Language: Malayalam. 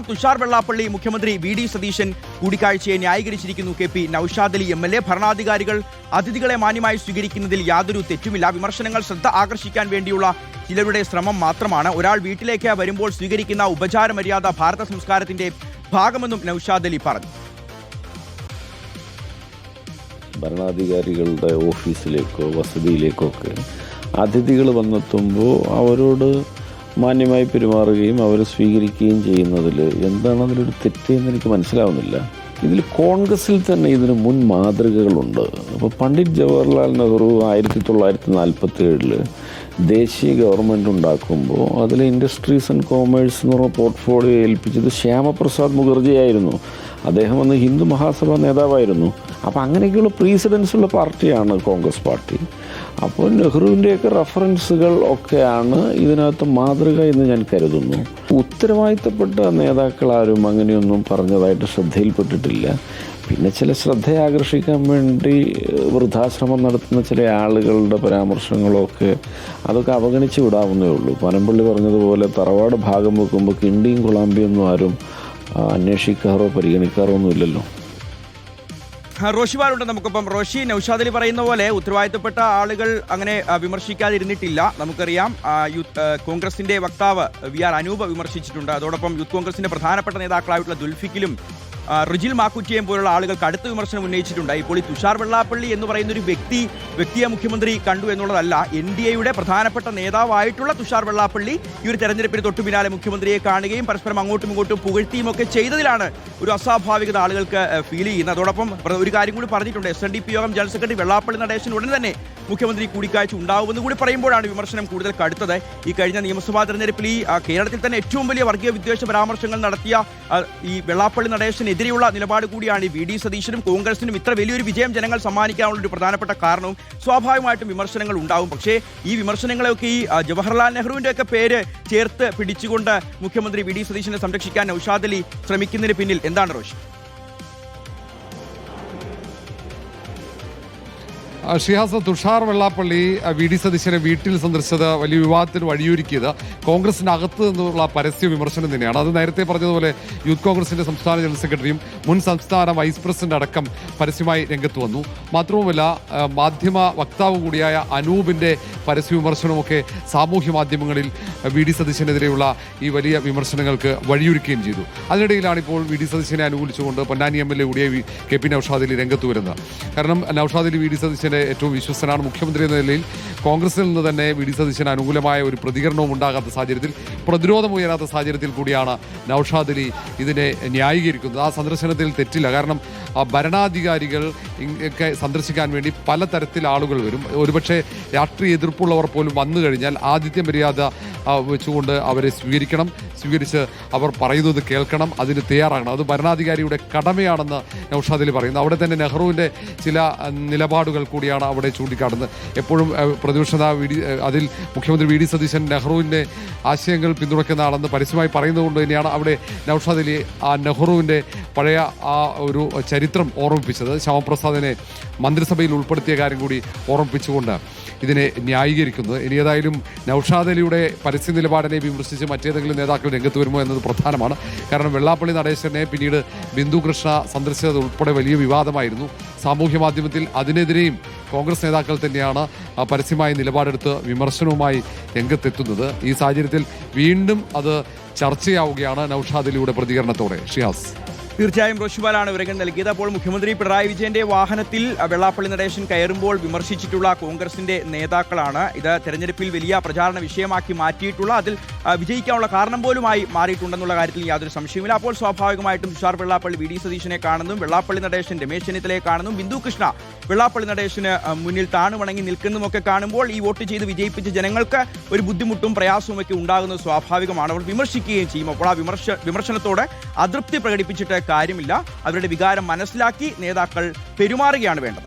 തുഷാർ വെള്ളാപ്പള്ളി മുഖ്യമന്ത്രി വി.ഡി. സതീശൻ കൂടിക്കാഴ്ചയെ ന്യായീകരിച്ചിരിക്കുന്നു. കെ.പി. നൌഷാദ് അലി എം.എൽ.എ. ഭരണാധികാരികൾ അതിഥികളെ മാന്യമായി സ്വീകരിക്കുന്നതിൽ യാതൊരു തെറ്റുമില്ല. വിമർശനങ്ങൾ ശ്രദ്ധ ആകർഷിക്കാൻ വേണ്ടിയുള്ള ചിലരുടെ ശ്രമം മാത്രമാണ്. ഒരാൾ വീട്ടിലേക്ക് വരുമ്പോൾ സ്വീകരിക്കുന്ന ഉപചാര മര്യാദ ഭാരത സംസ്കാരത്തിന്റെ ഭാഗമെന്നും നൌഷാദ് അലി പറഞ്ഞു. ഭരണാധികാരികളുടെ ഓഫീസിലേക്കോ വസതിയിലേക്കോ ഒക്കെ അതിഥികൾ വന്നെത്തുമ്പോൾ അവരോട് മാന്യമായി പെരുമാറുകയും അവരെ സ്വീകരിക്കുകയും ചെയ്യുന്നതിൽ എന്താണ് അതിലൊരു തെറ്റെന്ന് എനിക്ക് മനസ്സിലാവുന്നില്ല. ഇതിൽ കോൺഗ്രസിൽ തന്നെ ഇതിന് മുൻ മാതൃകകളുണ്ട്. അപ്പോൾ പണ്ഡിറ്റ് ജവഹർലാൽ നെഹ്റു 1947 ദേശീയ ഗവൺമെൻറ് ഉണ്ടാക്കുമ്പോൾ അതിലെ ഇൻഡസ്ട്രീസ് ആൻഡ് കോമേഴ്സ് എന്ന് പറഞ്ഞ പോർട്ട്ഫോളിയോ ഏൽപ്പിച്ചത് ശ്യാമപ്രസാദ് മുഖർജി ആയിരുന്നു. അദ്ദേഹം അന്ന് ഹിന്ദു മഹാസഭ നേതാവായിരുന്നു. അപ്പോൾ അങ്ങനെയൊക്കെയുള്ള പ്രീസിഡൻസ് ഉള്ള പാർട്ടിയാണ് കോൺഗ്രസ് പാർട്ടി. അപ്പോൾ നെഹ്റുവിൻ്റെയൊക്കെ റെഫറൻസുകൾ ഒക്കെയാണ് ഇതിനകത്ത് മാതൃക എന്ന് ഞാൻ കരുതുന്നു. ഉത്തരവാദിത്തപ്പെട്ട നേതാക്കളാരും അങ്ങനെയൊന്നും പറഞ്ഞതായിട്ട് ശ്രദ്ധയിൽപ്പെട്ടിട്ടില്ല. പിന്നെ ചില ശ്രദ്ധയാകർഷിക്കാൻ വേണ്ടി വൃദ്ധാശ്രമം നടത്തുന്ന ചില ആളുകളുടെ പരാമർശങ്ങളൊക്കെ അതൊക്കെ അവഗണിച്ച് വിടാവുന്നേ ഉള്ളൂ. പനമ്പള്ളി പറഞ്ഞതുപോലെ തറവാട് ഭാഗം വെക്കുമ്പോൾ കിണ്ടിയും കുളാമ്പിയൊന്നും ആരും അന്വേഷിക്കാറോ പരിഗണിക്കാറോ ഒന്നും ഇല്ലല്ലോ. റോഷിവാലുണ്ട് നമുക്കൊപ്പം. റോഷി, നൌഷാദ് അലി പറയുന്ന പോലെ ഉത്തരവാദിത്തപ്പെട്ട ആളുകൾ അങ്ങനെ വിമർശിക്കാതിരുന്നിട്ടില്ല. നമുക്കറിയാം കോൺഗ്രസിന്റെ വക്താവ് വി.ആർ. അനൂപ് വിമർശിച്ചിട്ടുണ്ട്. അതോടൊപ്പം യൂത്ത് കോൺഗ്രസിന്റെ പ്രധാനപ്പെട്ട നേതാക്കളായിട്ടുള്ള ദുൽഫിക്കിലും റിജിൽ മാക്കുറ്റിയെയും പോലുള്ള ആളുകൾ കടുത്ത വിമർശനം ഉന്നയിച്ചിട്ടുണ്ട്. ഇപ്പോൾ ഈ തുഷാർ വെള്ളാപ്പള്ളി എന്ന് പറയുന്ന ഒരു വ്യക്തിയെ മുഖ്യമന്ത്രി കണ്ടു എന്നുള്ളതല്ല, NDAയുടെ പ്രധാനപ്പെട്ട നേതാവായിട്ടുള്ള തുഷാർ വെള്ളാപ്പള്ളി ഈ ഒരു തെരഞ്ഞെടുപ്പിന് തൊട്ടു പിന്നാലെ മുഖ്യമന്ത്രിയെ കാണുകയും പരസ്പരം അങ്ങോട്ടും ഇങ്ങോട്ടും പുകഴ്ത്തിയും ഒക്കെ ചെയ്തതിലാണ് ഒരു അസ്വാഭാവികത ആളുകൾക്ക് ഫീൽ ചെയ്യുന്നത്. അതോടൊപ്പം ഒരു കാര്യം കൂടി പറഞ്ഞിട്ടുണ്ട്. SNDP യോഗം ജനറൽ സെക്രട്ടറി വെള്ളാപ്പള്ളി നടേശൻ ഉടൻ തന്നെ മുഖ്യമന്ത്രി കൂടിക്കാഴ്ച ഉണ്ടാവുമെന്ന് കൂടി പറയുമ്പോഴാണ് വിമർശനം കൂടുതൽ കടുത്തത്. ഈ കഴിഞ്ഞ നിയമസഭാ തെരഞ്ഞെടുപ്പിൽ ഈ കേരളത്തിൽ തന്നെ ഏറ്റവും വലിയ വർഗീയ വിദ്വേഷ പരാമർശങ്ങൾ നടത്തിയ ഈ വെള്ളാപ്പള്ളി നടേശനെതിരെയുള്ള നിലപാട് കൂടിയാണ് ഈ വി.ഡി. സതീശനും കോൺഗ്രസിനും ഇത്ര വലിയൊരു വിജയം ജനങ്ങൾ സമ്മാനിക്കാനുള്ള ഒരു പ്രധാനപ്പെട്ട കാരണവും. സ്വാഭാവികമായിട്ടും വിമർശനങ്ങൾ ഉണ്ടാവും. പക്ഷേ ഈ വിമർശനങ്ങളെയൊക്കെ ഈ ജവഹർലാൽ നെഹ്റുവിൻ്റെ ഒക്കെ പേര് ചേർത്ത് പിടിച്ചുകൊണ്ട് മുഖ്യമന്ത്രി വി.ഡി. സതീശനെ സംരക്ഷിക്കാൻ നൌഷാദ് അലി ശ്രമിക്കുന്നതിന് പിന്നിൽ എന്താണ് റോഷി? ഷിഹാസ്, തുഷാർ വെള്ളാപ്പള്ളി വി.ഡി. സതീശനെ വീട്ടിൽ സന്ദർശിച്ചത് വലിയ വിവാദത്തിന് വഴിയൊരുക്കിയത് കോൺഗ്രസിനകത്ത് നിന്നുള്ള പരസ്യ വിമർശനം തന്നെയാണ്. അത് നേരത്തെ പറഞ്ഞതുപോലെ യൂത്ത് കോൺഗ്രസിന്റെ സംസ്ഥാന ജനറൽ സെക്രട്ടറിയും മുൻ സംസ്ഥാന വൈസ് പ്രസിഡന്റ് അടക്കം പരസ്യമായി രംഗത്ത് വന്നു. മാത്രവുമല്ല, മാധ്യമ വക്താവ് കൂടിയായ അനൂപിന്റെ പരസ്യ വിമർശനമൊക്കെ സാമൂഹ്യ മാധ്യമങ്ങളിൽ വി.ഡി. സതീശനെതിരെയുള്ള ഈ വലിയ വിമർശനങ്ങൾക്ക് വഴിയൊരുക്കുകയും ചെയ്തു. അതിനിടയിലാണ് ഇപ്പോൾ വി.ഡി. സതീശനെ അനുകൂലിച്ചുകൊണ്ട് പൊന്നാനി MLA കൂടിയ കെ.പി. നൌഷാദ് അലി രംഗത്ത് വരുന്നത്. കാരണം നൌഷാദ് അലി വി.ഡി. സതീശന്റെ ഏറ്റവും വിശ്വസ്തനാണ്. മുഖ്യമന്ത്രി എന്ന നിലയിൽ കോൺഗ്രസിൽ നിന്ന് തന്നെ വി.ഡി. സതീശന് അനുകൂലമായ ഒരു പ്രതികരണവും ഉണ്ടാകാത്ത സാഹചര്യത്തിൽ, പ്രതിരോധം ഉയരാത്ത സാഹചര്യത്തിൽ കൂടിയാണ് നൌഷാദ് അലി ഇതിനെ ന്യായീകരിക്കുന്നത്. ആ സന്ദർശനത്തിൽ തെറ്റില്ല. കാരണം ഭരണാധികാരികൾ ഒക്കെ സന്ദർശിക്കാൻ വേണ്ടി പലതരത്തിൽ ആളുകൾ വരും. ഒരുപക്ഷെ രാഷ്ട്രീയ എതിർപ്പുള്ളവർ പോലും വന്നു കഴിഞ്ഞാൽ ആതിഥ്യ മര്യാദ വെച്ചുകൊണ്ട് അവരെ സ്വീകരിച്ച് അവർ പറയുന്നത് കേൾക്കണം, അതിന് തയ്യാറാകണം. അത് ഭരണാധികാരിയുടെ കടമയാണെന്ന് നൌഷാദ് അലി പറയുന്നു. അവിടെ തന്നെ നെഹ്റുവിൻ്റെ ചില നിലപാടുകൾ കൂടിയാണ് അവിടെ ചൂണ്ടിക്കാട്ടുന്നത്. എപ്പോഴും പ്രതിപക്ഷ നേതാവ് അതിൽ മുഖ്യമന്ത്രി വി.ഡി. സതീശൻ നെഹ്റുവിൻ്റെ ആശയങ്ങൾ പിന്തുണയ്ക്കുന്ന ആളെന്ന് പരസ്യമായി പറയുന്നതുകൊണ്ട് തന്നെയാണ് അവിടെ നൌഷാദ് അലി ആ നെഹ്റുവിൻ്റെ പഴയ ആ ഒരു ചരിത്രം ഓർമ്മിപ്പിച്ചത്. ശ്യാമപ്രസാദിനെ മന്ത്രിസഭയിൽ ഉൾപ്പെടുത്തിയ കാര്യം കൂടി ഓർമ്മിപ്പിച്ചുകൊണ്ട് ഇതിനെ ന്യായീകരിക്കുന്നത്. ഇനി ഏതായാലും നൌഷാദ് അലിയുടെ പരസ്യ നിലപാടിനെ വിമർശിച്ച് മറ്റേതെങ്കിലും നേതാക്കൾ രംഗത്ത് വരുമോ എന്നത് പ്രധാനമാണ്. കാരണം വെള്ളാപ്പള്ളി നടേശനെ പിന്നീട് ബിന്ദു കൃഷ്ണ സന്ദർശിച്ചത് ഉൾപ്പെടെ വലിയ വിവാദമായിരുന്നു. സാമൂഹ്യ മാധ്യമത്തിൽ അതിനെതിരെയും കോൺഗ്രസ് നേതാക്കൾ തന്നെയാണ് പരസ്യമായി നിലപാടെടുത്ത് വിമർശനവുമായി രംഗത്തെത്തുന്നത്. ഈ സാഹചര്യത്തിൽ വീണ്ടും അത് ചർച്ചയാവുകയാണ് നൌഷാദ് അലിയുടെ പ്രതികരണത്തോടെ. ഷിയാസ്, തീർച്ചയായും റോഷിവാലാണ് വിവരങ്ങൾ നൽകിയത്. അപ്പോൾ മുഖ്യമന്ത്രി പിണറായി വിജയന്റെ വാഹനത്തിൽ വെള്ളാപ്പള്ളി നടേശൻ കയറുമ്പോൾ വിമർശിച്ചിട്ടുള്ള കോൺഗ്രസിന്റെ നേതാക്കളാണ്. ഇത് തെരഞ്ഞെടുപ്പിൽ വലിയ പ്രചാരണ വിഷയമാക്കി മാറ്റിയിട്ടുള്ള, അതിൽ വിജയിക്കാനുള്ള കാരണം പോലുമായി മാറിയിട്ടുണ്ടെന്നുള്ള കാര്യത്തിൽ യാതൊരു സംശയമില്ല. അപ്പോൾ സ്വാഭാവികമായിട്ടും തുഷാർ വെള്ളാപ്പള്ളി വി.ഡി. സതീശനെ കാണുന്നതും കാണുന്നും നടേശൻ രമേശ് ചെന്നിത്തലയെ കാണുന്നതും ബിന്ദു കൃഷ്ണ വെള്ളാപ്പള്ളി നടേശന് മുന്നിൽ താണുവണങ്ങി നിൽക്കുന്നതുമൊക്കെ കാണുമ്പോൾ ഈ വോട്ട് ചെയ്ത് വിജയിപ്പിച്ച ജനങ്ങൾക്ക് ഒരു ബുദ്ധിമുട്ടും പ്രയാസവും ഒക്കെ ഉണ്ടാകുന്നത് സ്വാഭാവികമാണ്. അവർ വിമർശിക്കുകയും ചെയ്യും. അപ്പോൾ ആ വിമർശനത്തോട് അതൃപ്തി പ്രകടിപ്പിച്ചിട്ട് കാര്യമില്ല. അവരുടെ വികാരം മനസ്സിലാക്കി നേതാക്കൾ പെരുമാറുകയാണ് വേണ്ടത്.